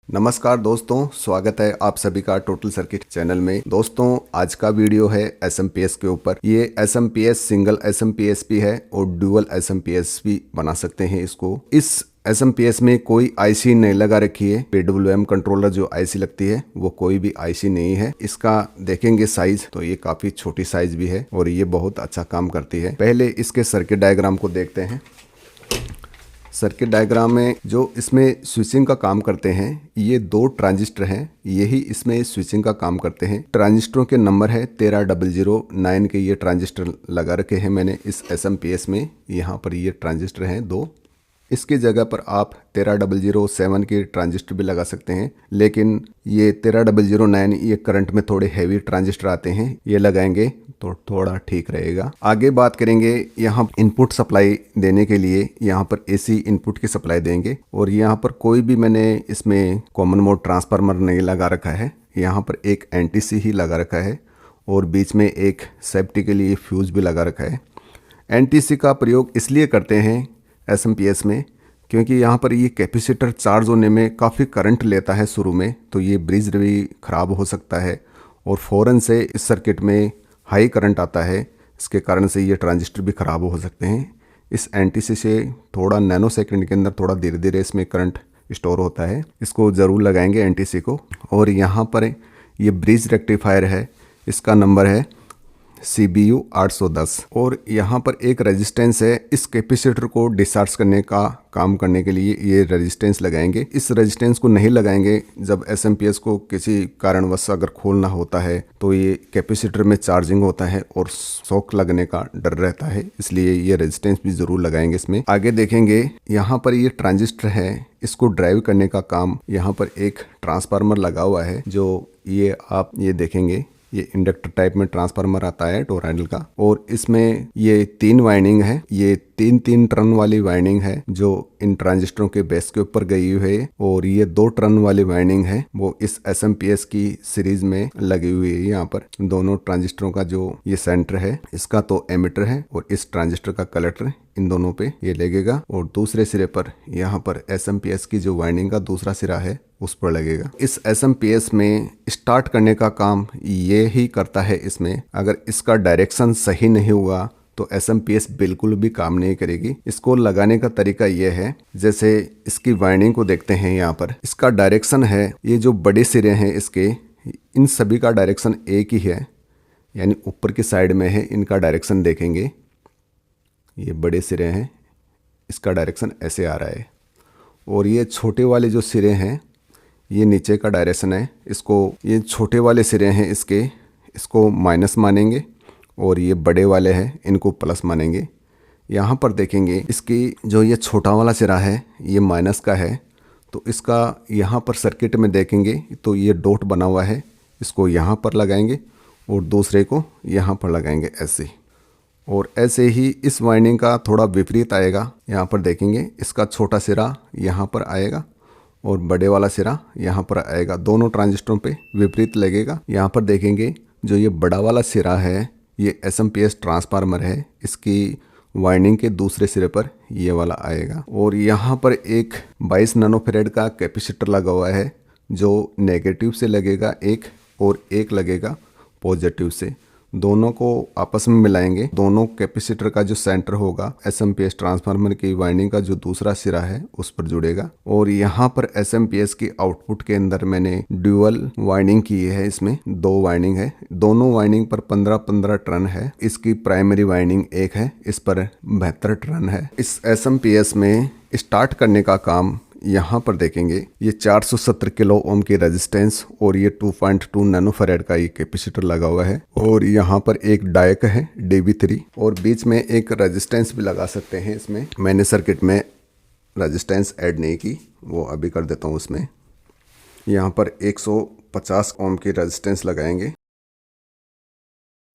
नमस्कार दोस्तों, स्वागत है आप सभी का टोटल सर्किट चैनल में। दोस्तों, आज का वीडियो है एसएमपीएस के ऊपर। ये एसएमपीएस सिंगल एसएमपीएस भी है और डुअल एसएमपीएस भी बना सकते हैं इसको। इस एसएमपीएस में कोई आईसी नहीं लगा रखी है। पीडब्ल्यूएम कंट्रोलर जो आईसी लगती है वो कोई भी आईसी नहीं है। इसका देखेंगे साइज तो ये काफी छोटी साइज भी है और ये बहुत अच्छा काम करती है। पहले इसके सर्किट डायग्राम को देखते हैं। सर्किट डायग्राम में जो इसमें स्विचिंग का काम करते हैं, ये दो ट्रांजिस्टर हैं, यही इसमें स्विचिंग का काम करते हैं। ट्रांजिस्टरों के नंबर है 13009 के। ये ट्रांजिस्टर लगा रखे हैं मैंने इस एसएमपीएस में। यहाँ पर ये ट्रांजिस्टर हैं दो। इसकी जगह पर आप 13007 के ट्रांजिस्टर भी लगा सकते हैं, लेकिन ये 13009 ये करंट में थोड़े हैवी ट्रांजिस्टर आते हैं, ये लगाएंगे तो थोड़ा ठीक रहेगा। आगे बात करेंगे, यहाँ इनपुट सप्लाई देने के लिए यहाँ पर एसी इनपुट की सप्लाई देंगे और यहाँ पर कोई भी मैंने इसमें कॉमन मोड ट्रांसफार्मर नहीं लगा रखा है। यहाँ पर एक एनटीसी ही लगा रखा है और बीच में एक सेफ्टी के लिए फ्यूज भी लगा रखा है। एनटीसी का प्रयोग इसलिए करते हैं एसएमपीएस में क्योंकि यहाँ पर ये कैपेसिटर चार्ज होने में काफ़ी करंट लेता है शुरू में, तो ये ब्रिज भी ख़राब हो सकता है और फ़ौरन से इस सर्किट में हाई करंट आता है। इसके कारण से ये ट्रांजिस्टर भी ख़राब हो सकते हैं। इस एनटीसी से थोड़ा नैनो सेकंड के अंदर थोड़ा धीरे धीरे इसमें करंट स्टोर होता है। इसको ज़रूर लगाएंगे एनटीसी को। और यहाँ पर ये ब्रिज रेक्टिफायर है, इसका नंबर है CBU 810 और यहाँ पर एक रेजिस्टेंस है। इस कैपेसिटर को डिस्चार्ज करने का काम करने के लिए ये रेजिस्टेंस लगाएंगे। इस रेजिस्टेंस को नहीं लगाएंगे जब एसएमपीएस को किसी कारणवश अगर खोलना होता है तो ये कैपेसिटर में चार्जिंग होता है और शॉक लगने का डर रहता है, इसलिए ये रेजिस्टेंस भी जरूर लगाएंगे इसमें। आगे देखेंगे, यहाँ पर ये ट्रांजिस्टर है, इसको ड्राइव करने का काम यहाँ पर एक ट्रांसफार्मर लगा हुआ है। जो ये आप ये देखेंगे, ये इंडक्टर टाइप में ट्रांसफार्मर आता है टोरॉइडल का और इसमें ये 3 वाइंडिंग है। ये 3 टर्न वाली वाइंडिंग है जो इन ट्रांजिस्टरों के बेस के ऊपर गई हुई है और ये 2 टर्न वाली वाइंडिंग है वो इस एसएमपीएस की सीरीज में लगी हुई है। यहाँ पर दोनों ट्रांजिस्टरों का जो ये सेंटर है इसका तो एमिटर है और इस ट्रांजिस्टर का कलेक्टर इन दोनों पे ये लगेगा और दूसरे सिरे पर यहाँ पर एसएमपीएस की जो वाइंडिंग का दूसरा सिरा है उस पर लगेगा। इस एसएमपीएस में स्टार्ट करने का काम ये ही करता है। इसमें अगर इसका डायरेक्शन सही नहीं हुआ तो एसएमपीएस बिल्कुल भी काम नहीं करेगी। इसको लगाने का तरीका ये है, जैसे इसकी वाइंडिंग को देखते हैं, यहाँ पर इसका डायरेक्शन है, ये जो बड़े सिरे हैं इसके, इन सभी का डायरेक्शन एक ही है, यानी ऊपर की साइड में है। इनका डायरेक्शन देखेंगे, ये बड़े सिरे हैं, इसका डायरेक्शन ऐसे आ रहा है और ये छोटे वाले जो सिरे हैं ये नीचे का डायरेक्शन है। इसको ये छोटे वाले सिरे हैं इसको माइनस मानेंगे और ये बड़े वाले हैं इनको प्लस मानेंगे। यहाँ पर देखेंगे इसकी जो ये छोटा वाला सिरा है ये माइनस का है, तो इसका यहाँ पर सर्किट में देखेंगे तो ये डॉट बना हुआ है, इसको यहाँ पर लगाएंगे और दूसरे को यहाँ पर लगाएंगे ऐसे। और ऐसे ही इस वाइंडिंग का थोड़ा विपरीत आएगा। यहाँ पर देखेंगे इसका छोटा सिरा यहाँ पर आएगा और बड़े वाला सिरा यहाँ पर आएगा, दोनों ट्रांजिस्टरों पे विपरीत लगेगा। यहाँ पर देखेंगे जो ये बड़ा वाला सिरा है ये एसएमपीएस ट्रांसफार्मर है, इसकी वाइंडिंग के दूसरे सिरे पर ये वाला आएगा। और यहाँ पर एक 22 नैनोफैराड का कैपेसिटर लगा हुआ है जो नेगेटिव से लगेगा एक और एक लगेगा पॉजिटिव से। दोनों को आपस में मिलाएंगे। दोनों कैपेसिटर का जो सेंटर होगा एसएमपीएस ट्रांसफार्मर की वाइंडिंग का जो दूसरा सिरा है उस पर जुड़ेगा। और यहाँ पर एसएमपीएस की आउटपुट के अंदर मैंने ड्यूअल वाइंडिंग की है। इसमें 2 वाइंडिंग है, दोनों वाइंडिंग पर 15-15 टर्न है। इसकी प्राइमरी वाइंडिंग एक है, इस पर 72 टर्न है। इस एसएमपीएस में स्टार्ट करने का काम यहाँ पर देखेंगे, ये 470 किलो ओम की रेजिस्टेंस और ये 2.2 नैनोफैराड का ये कैपेसिटर लगा हुआ है और यहाँ पर एक डायक है DB3 और बीच में एक रेजिस्टेंस भी लगा सकते हैं। इसमें मैंने सर्किट में रेजिस्टेंस ऐड नहीं की, वो अभी कर देता हूँ। उसमें यहाँ पर 150 ओम की रेजिस्टेंस लगाएंगे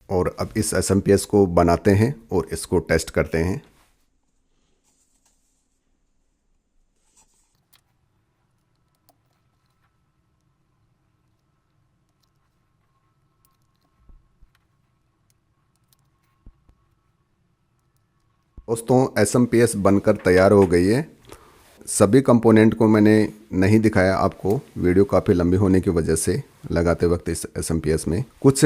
और अब इस एसएमपीएस को बनाते हैं और इसको टेस्ट करते हैं। दोस्तों, एसएमपीएस बनकर तैयार हो गई है। सभी कंपोनेंट को मैंने नहीं दिखाया आपको, वीडियो काफ़ी लंबी होने की वजह से लगाते वक्त इस SMPS में कुछ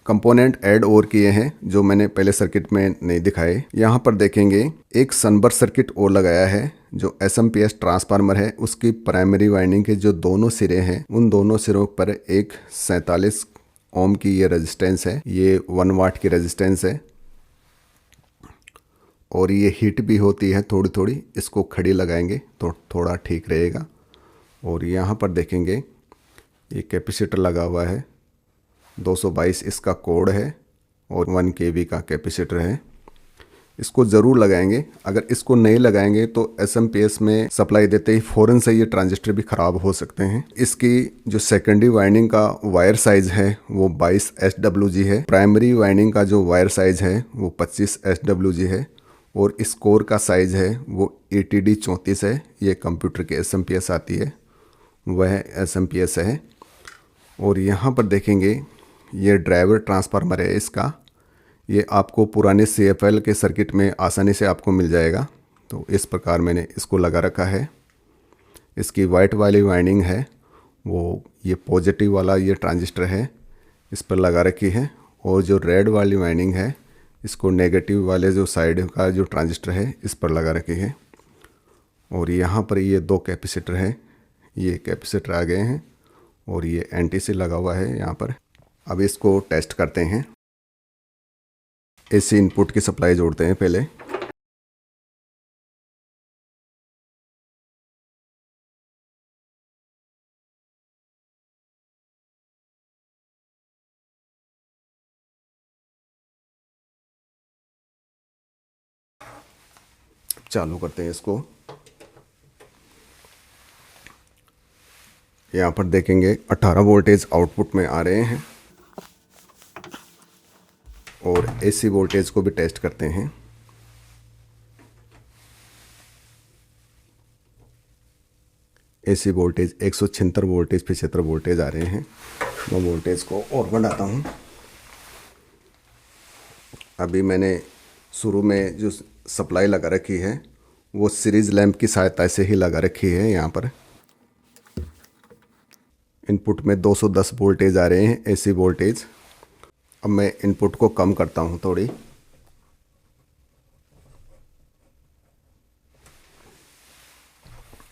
कंपोनेंट ऐड और किए हैं जो मैंने पहले सर्किट में नहीं दिखाए। यहाँ पर देखेंगे एक सनबर्स्ट सर्किट और लगाया है। जो SMPS ट्रांसफार्मर है उसकी प्राइमरी वाइंडिंग के जो दोनों सिरे हैं उन दोनों सिरों पर एक 47 ओम की ये रेजिस्टेंस है, ये 1 वाट की रेजिस्टेंस है और ये हीट भी होती है थोड़ी थोड़ी। इसको खड़ी लगाएंगे तो थोड़ा ठीक रहेगा। और यहाँ पर देखेंगे ये कैपेसिटर लगा हुआ है, 222 इसका कोड है और 1 kV का कैपेसिटर है। इसको ज़रूर लगाएंगे। अगर इसको नहीं लगाएंगे तो SMPS में सप्लाई देते ही फ़ौरन से ये ट्रांजिस्टर भी ख़राब हो सकते हैं। इसकी जो सेकेंडरी वाइंडिंग का वायर साइज़ है वो 22 SWG है। प्राइमरी वाइंडिंग का जो वायर साइज़ है वो 25 SWG है और इस कोर का साइज़ है वो ATD 34 है। ये कंप्यूटर के SMPS आती है वह SMPS है। और यहाँ पर देखेंगे ये ड्राइवर ट्रांसफार्मर है इसका। ये आपको पुराने CFL के सर्किट में आसानी से आपको मिल जाएगा। तो इस प्रकार मैंने इसको लगा रखा है। इसकी वाइट वाली वाइंडिंग है वो ये पॉजिटिव वाला ये ट्रांजिस्टर है इस पर लगा रखी है और जो रेड वाली वाइंडिंग है इसको नेगेटिव वाले जो साइड का जो ट्रांजिस्टर है इस पर लगा रखी है। और यहाँ पर ये 2 कैपेसिटर है, ये कैपेसिटर आ गए हैं और ये NTC लगा हुआ है यहाँ पर। अब इसको टेस्ट करते हैं। AC इनपुट की सप्लाई जोड़ते हैं पहले। चालू करते हैं इसको। यहाँ पर देखेंगे 18 वोल्टेज आउटपुट में आ रहे हैं और AC वोल्टेज को भी टेस्ट करते हैं। AC वोल्टेज 176 वोल्टेज 75 वोल्टेज आ रहे हैं। मैं वोल्टेज को और बढ़ाता हूँ। अभी मैंने शुरू में जो सप्लाई लगा रखी है वो सीरीज़ लैंप की सहायता से ही लगा रखी है। यहाँ पर इनपुट में 210 वोल्टेज आ रहे हैं AC वोल्टेज। अब मैं इनपुट को कम करता हूँ थोड़ी।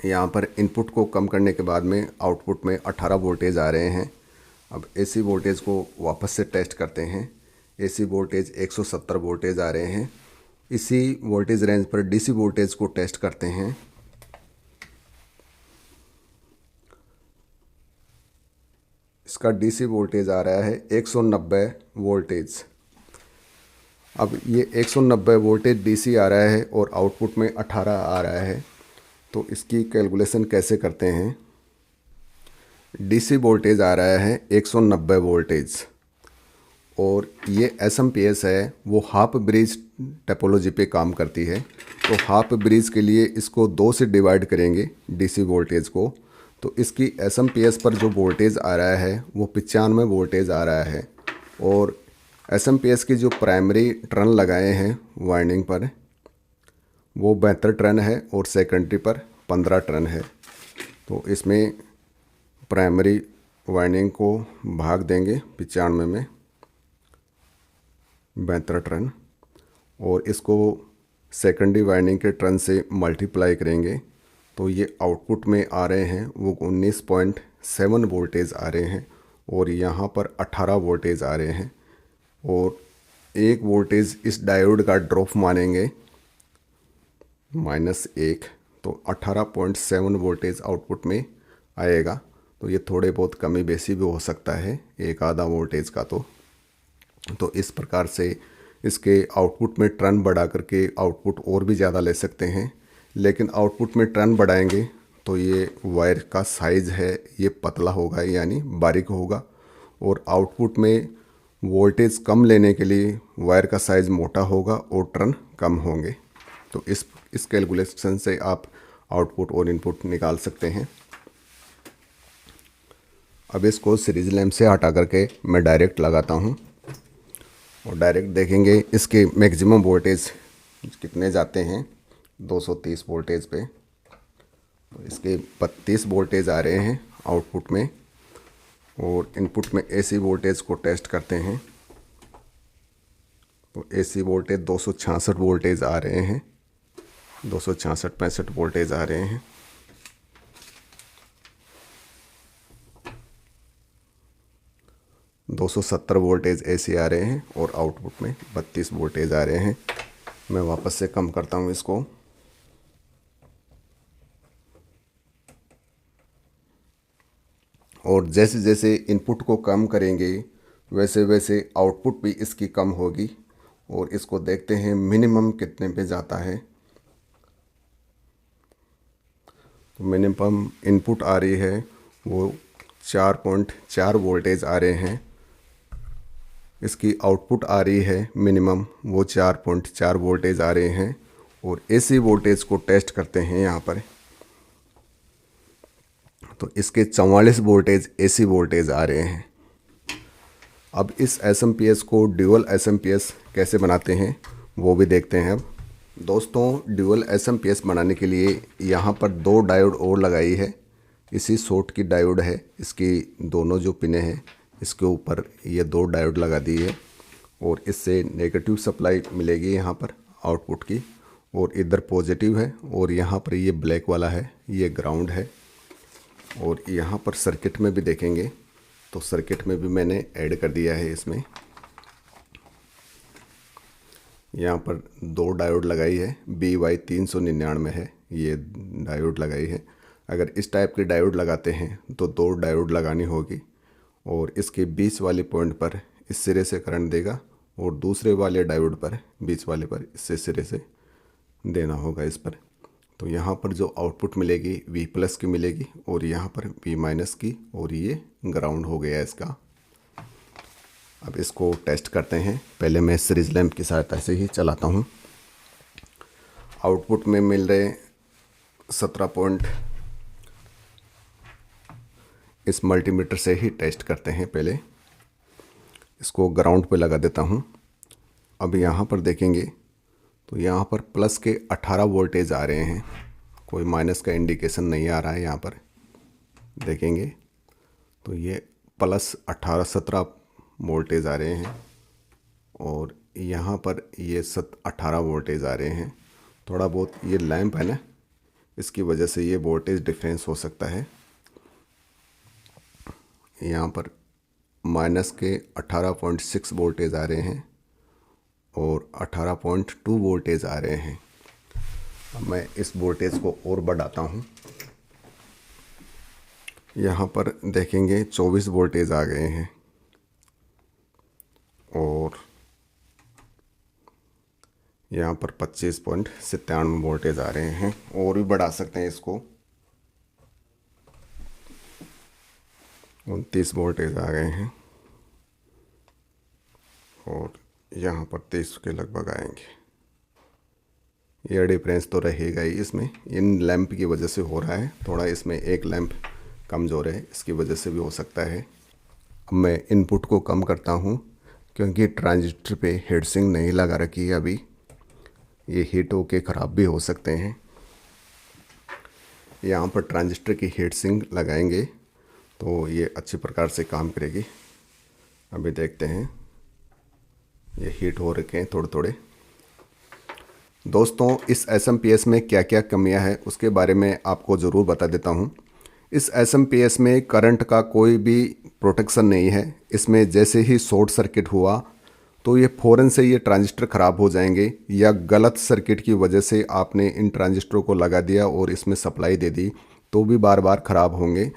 यहाँ पर इनपुट को कम करने के बाद में आउटपुट में 18 वोल्टेज आ रहे हैं। अब AC वोल्टेज को वापस से टेस्ट करते हैं। AC वोल्टेज 170 वोल्टेज आ रहे हैं। इसी वोल्टेज रेंज पर DC वोल्टेज को टेस्ट करते हैं। इसका DC वोल्टेज आ रहा है 190 वोल्टेज। अब ये 190 वोल्टेज DC आ रहा है और आउटपुट में 18 आ रहा है। तो इसकी कैलकुलेशन कैसे करते हैं। DC वोल्टेज आ रहा है 190 वोल्टेज और ये SMPS है वो हाफ ब्रिज टोपोलॉजी पे काम करती है। तो हाफ ब्रिज के लिए इसको 2 से डिवाइड करेंगे DC वोल्टेज को। तो इसकी SMPS पर जो वोल्टेज आ रहा है वो 95 वोल्टेज आ रहा है और SMPS की जो प्राइमरी टर्न लगाए हैं वाइंडिंग पर वो 72 टर्न है और सेकेंडरी पर 15 टर्न है। तो इसमें प्राइमरी वाइंडिंग को भाग देंगे 95 में 72 टर्न और इसको सेकेंडरी वाइंडिंग के टर्न से मल्टीप्लाई करेंगे। तो ये आउटपुट में आ रहे हैं वो 19.7 वोल्टेज आ रहे हैं और यहाँ पर 18 वोल्टेज आ रहे हैं और 1 वोल्टेज इस डायोड का ड्रॉप मानेंगे -1। तो 18.7 वोल्टेज आउटपुट में आएगा। तो ये थोड़े बहुत कमी बेसी भी हो सकता है एक आधा वोल्टेज का। तो इस प्रकार से इसके आउटपुट में टर्न बढ़ा करके आउटपुट और भी ज़्यादा ले सकते हैं। लेकिन आउटपुट में टर्न बढ़ाएंगे तो ये वायर का साइज़ है ये पतला होगा यानी बारीक होगा और आउटपुट में वोल्टेज कम लेने के लिए वायर का साइज़ मोटा होगा और टर्न कम होंगे। तो इस कैलकुलेशन से आप आउटपुट और इनपुट निकाल सकते हैं। अब इसको सीरीज लैंप से हटा करके मैं डायरेक्ट लगाता हूँ और डायरेक्ट देखेंगे इसके मैक्सिमम वोल्टेज कितने जाते हैं। 230 वोल्टेज पे तो इसके 32 वोल्टेज आ रहे हैं आउटपुट में, और इनपुट में एसी वोल्टेज को टेस्ट करते हैं। तो एसी वोल्टेज 266 वोल्टेज आ रहे हैं, 266-65 वोल्टेज आ रहे हैं। $270 वोल्टेज एसी आ रहे हैं और आउटपुट में 32 वोल्टेज आ रहे हैं। मैं वापस से कम करता हूँ इसको। और जैसे जैसे इनपुट को कम करेंगे वैसे वैसे आउटपुट भी इसकी कम होगी। और इसको देखते हैं मिनिमम कितने पे जाता है। तो मिनिमम इनपुट आ रही है वो 4.4 वोल्टेज आ रहे हैं। इसकी आउटपुट आ रही है मिनिमम वो 4.4 वोल्टेज आ रहे हैं। और एसी वोल्टेज को टेस्ट करते हैं यहाँ पर। तो इसके 44 वोल्टेज एसी वोल्टेज आ रहे हैं। अब इस एसएमपीएस को ड्यूअल एसएमपीएस कैसे बनाते हैं वो भी देखते हैं। अब दोस्तों, ड्यूअल एसएमपीएस बनाने के लिए यहाँ पर 2 डायोड और लगाई है। इसी सॉर्ट की डायोड है। इसकी दोनों जो पिने हैं इसके ऊपर ये 2 डायोड लगा दी है। और इससे नेगेटिव सप्लाई मिलेगी यहाँ पर आउटपुट की, और इधर पॉजिटिव है। और यहाँ पर ये ब्लैक वाला है, ये ग्राउंड है। और यहाँ पर सर्किट में भी देखेंगे तो सर्किट में भी मैंने ऐड कर दिया है इसमें। यहाँ पर 2 डायोड लगाई है, BY399 है ये डायोड लगाई है। अगर इस टाइप के डायोड लगाते हैं तो 2 डायोड लगानी होगी। और इसके बीच वाले पॉइंट पर इस सिरे से करंट देगा, और दूसरे वाले डायोड पर बीच वाले पर इससे सिरे से देना होगा इस पर। तो यहाँ पर जो आउटपुट मिलेगी V+ की मिलेगी, और यहाँ पर V- की, और ये ग्राउंड हो गया इसका। अब इसको टेस्ट करते हैं। पहले मैं सीरीज लैंप की सहायता से ही चलाता हूँ। आउटपुट में मिल रहे 17 पॉइंट। इस मल्टीमीटर से ही टेस्ट करते हैं। पहले इसको ग्राउंड पे लगा देता हूँ। अब यहाँ पर देखेंगे तो यहाँ पर प्लस के 18 वोल्टेज आ रहे हैं, कोई माइनस का इंडिकेशन नहीं आ रहा है। यहाँ पर देखेंगे तो ये प्लस 18-17 वोल्टेज आ रहे हैं, और यहाँ पर ये 18 वोल्टेज आ रहे हैं। थोड़ा बहुत ये लैंप है ना, इसकी वजह से ये वोल्टेज डिफरेंस हो सकता है। यहाँ पर माइनस के 18.6 वोल्टेज आ रहे हैं, और 18.2 वोल्टेज आ रहे हैं। अब मैं इस वोल्टेज को और बढ़ाता हूँ। यहाँ पर देखेंगे 24 वोल्टेज आ गए हैं, और यहाँ पर 25.97 वोल्टेज आ रहे हैं। और भी बढ़ा सकते हैं इसको। 29 वोल्टेज आ गए हैं, और यहाँ पर 23 के लगभग आएंगे। यह डिफरेंस तो रहेगा ही इसमें। इन लैंप की वजह से हो रहा है थोड़ा, इसमें एक लैंप कमज़ोर है, इसकी वजह से भी हो सकता है। अब मैं इनपुट को कम करता हूँ, क्योंकि ट्रांजिस्टर पे हीट सिंक नहीं लगा रखी है अभी। ये हीट होके ख़राब भी हो सकते हैं। यहाँ पर ट्रांजिस्टर की हीट सिंक लगाएंगे तो ये अच्छी प्रकार से काम करेगी। अभी देखते हैं, ये हीट हो रखे हैं थोड़े थोड़े। दोस्तों, इस एसएमपीएस में क्या क्या कमियां हैं उसके बारे में आपको ज़रूर बता देता हूं। इस एसएमपीएस में करंट का कोई भी प्रोटेक्शन नहीं है। इसमें जैसे ही शॉर्ट सर्किट हुआ तो ये फ़ौरन से ये ट्रांजिस्टर ख़राब हो जाएंगे, या गलत सर्किट की वजह से आपने इन ट्रांजिस्टरों को लगा दिया और इसमें सप्लाई दे दी तो भी बार बार ख़राब होंगे।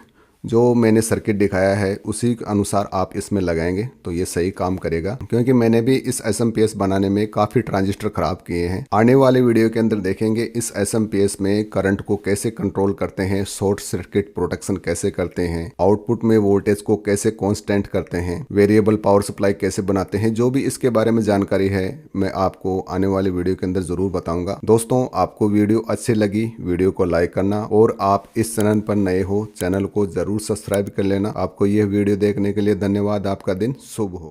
जो मैंने सर्किट दिखाया है उसी के अनुसार आप इसमें लगाएंगे तो ये सही काम करेगा। क्योंकि मैंने भी इस एसएमपीएस बनाने में काफ़ी ट्रांजिस्टर ख़राब किए हैं। आने वाले वीडियो के अंदर देखेंगे इस एसएमपीएस में करंट को कैसे कंट्रोल करते हैं, शॉर्ट सर्किट प्रोटेक्शन कैसे करते हैं, आउटपुट में वोल्टेज को कैसे कॉन्स्टेंट करते हैं, वेरिएबल पावर सप्लाई कैसे बनाते हैं। जो भी इसके बारे में जानकारी है मैं आपको आने वाले वीडियो के अंदर ज़रूर बताऊँगा। दोस्तों, आपको वीडियो अच्छी लगी वीडियो को लाइक करना, और आप इस चैनल पर नए हो चैनल को ज़रूर सब्सक्राइब कर लेना। आपको यह वीडियो देखने के लिए धन्यवाद। आपका दिन शुभ हो।